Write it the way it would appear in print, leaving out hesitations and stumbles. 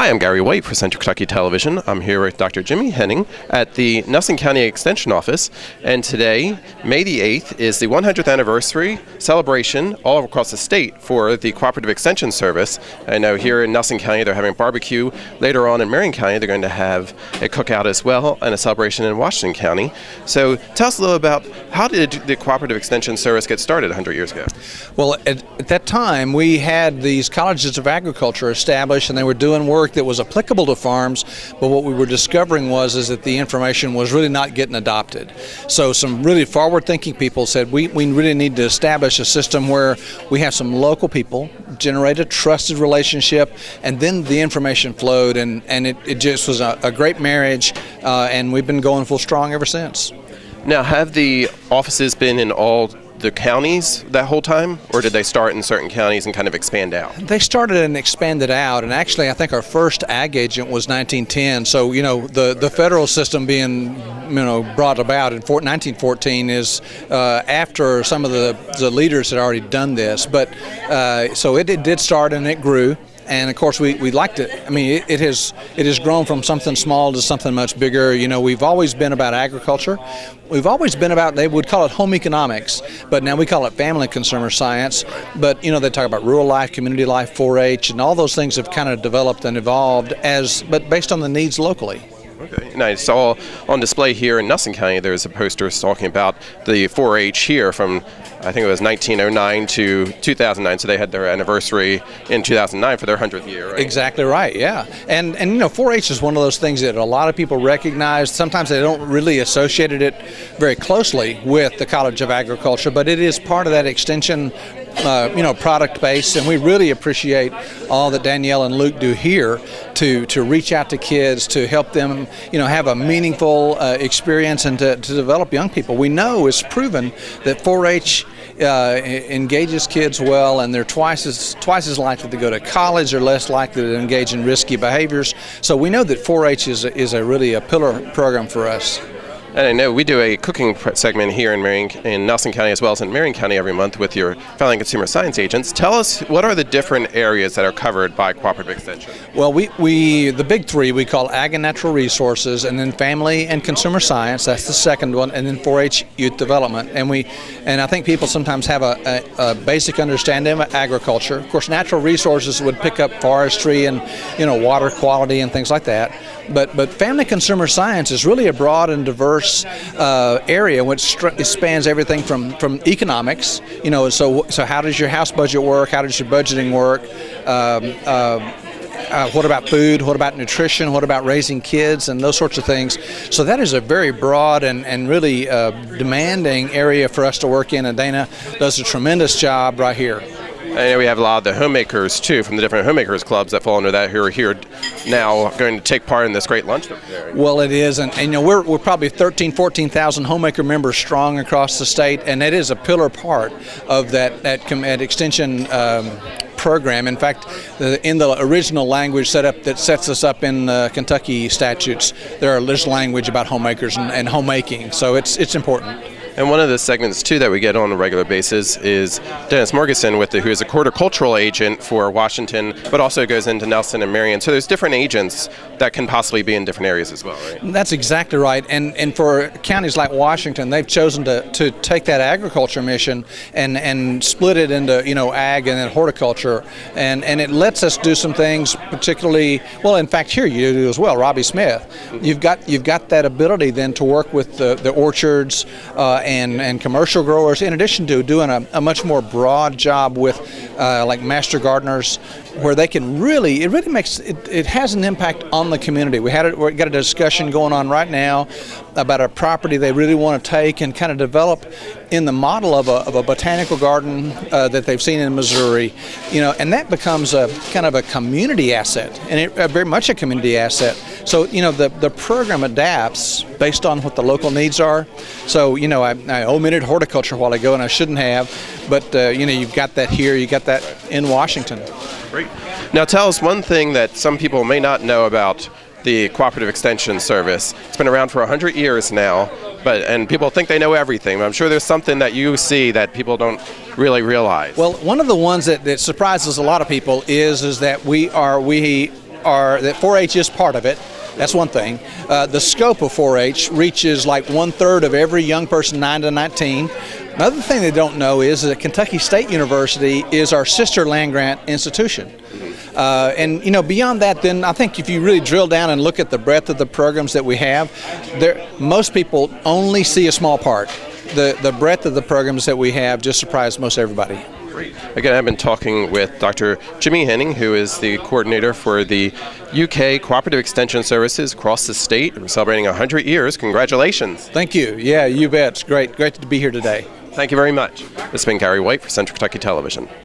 Hi, I'm Gary White for Central Kentucky Television. I'm here with Dr. Jimmy Henning at the Nelson County Extension Office, and today, May the 8th, is the 100th anniversary celebration all across the state for the Cooperative Extension Service. I know here in Nelson County they're having barbecue. Later on in Marion County they're going to have a cookout as well and a celebration in Washington County. So tell us a little about how did the Cooperative Extension Service get started 100 years ago? Well, at that time we had these colleges of agriculture established, and they were doing work that was applicable to farms, but what we were discovering was that the information was really not getting adopted. So some really forward-thinking people said we really need to establish a system where we have some local people generate a trusted relationship, and then the information flowed, and it just was a great marriage, and we've been going full strong ever since. Now, have the offices been in all the counties that whole time, or did they start in certain counties and kind of expand out? They started and expanded out, and actually I think our first ag agent was 1910. So the federal system being brought about in 1914 is after some of the leaders had already done this. But so it did start and it grew. And of course, we liked it. I mean, it has grown from something small to something much bigger. We've always been about agriculture. We've always been about, they would call it home economics, but now we call it family consumer science. But they talk about rural life, community life, 4-H, and all those things have kind of developed and evolved but based on the needs locally. Okay, and I saw on display here in Nelson County there's a poster talking about the 4-H here from, I think it was 1909 to 2009, so they had their anniversary in 2009 for their 100th year, right? Exactly right, yeah. And 4-H is one of those things that a lot of people recognize. Sometimes they don't really associate it very closely with the College of Agriculture, but it is part of that extension product base, and we really appreciate all that Danielle and Luke do here to reach out to kids, to help them have a meaningful experience, and to develop young people. We know it's proven that 4-H engages kids well, and they're twice as likely to go to college or less likely to engage in risky behaviors. So we know that 4-H is really a pillar program for us. And I know we do a cooking segment here in Nelson County as well as in Marion County every month with your family and consumer science agents. Tell us, what are the different areas that are covered by Cooperative Extension? Well, we the big three we call Ag and Natural Resources, and then Family and Consumer Science, that's the second one, and then 4-H Youth Development. And I think people sometimes have a basic understanding of agriculture. Of course, natural resources would pick up forestry and water quality and things like that. But Family Consumer Science is really a broad and diverse area which spans everything from economics, so how does your house budget work, how does your budgeting work, what about food, what about nutrition, what about raising kids, and those sorts of things. So that is a very broad and really demanding area for us to work in, and Dana does a tremendous job right here. I know we have a lot of the homemakers too, from the different homemakers clubs that fall under that, who are here now going to take part in this great lunch. Well, it is, and we're probably 14,000 homemaker members strong across the state, and it is a pillar part of that extension program. In fact, in the original language setup that sets us up in Kentucky statutes, there's language about homemakers and homemaking, so it's important. And one of the segments, too, that we get on a regular basis is Dennis Morgeson, who is a horticultural agent for Washington, but also goes into Nelson and Marion. So there's different agents that can possibly be in different areas as well, right? That's exactly right. And for counties like Washington, they've chosen to take that agriculture mission and split it into, ag and then horticulture. And it lets us do some things, particularly, well, in fact, here you do as well, Robbie Smith. You've got that ability then to work with the orchards, and commercial growers, in addition to doing a much more broad job with like master gardeners, where they can it has an impact on the community. We got a discussion going on right now about a property they really want to take and kind of develop in the model of a botanical garden that they've seen in Missouri, and that becomes a kind of a community asset, and very much a community asset. So the program adapts based on what the local needs are. So I omitted horticulture a while ago, and I shouldn't have, but you've got that here, you got that in Washington. Great. Now tell us one thing that some people may not know about the Cooperative Extension Service. It's been around for 100 years now, and people think they know everything. I'm sure there's something that you see that people don't really realize. Well, one of the ones that surprises a lot of people is that we that 4-H is part of it. That's one thing. The scope of 4-H reaches like 1/3 of every young person 9 to 19. Another thing they don't know is that Kentucky State University is our sister land-grant institution. And beyond that, then I think if you really drill down and look at the breadth of the programs that we have, most people only see a small part. The breadth of the programs that we have just surprised most everybody. Great. Again, I've been talking with Dr. Jimmy Henning, who is the coordinator for the UK Cooperative Extension Services across the state. We're celebrating 100 years. Congratulations. Thank you. Yeah, you bet. It's great to be here today. Thank you very much. This has been Gary White for Central Kentucky Television.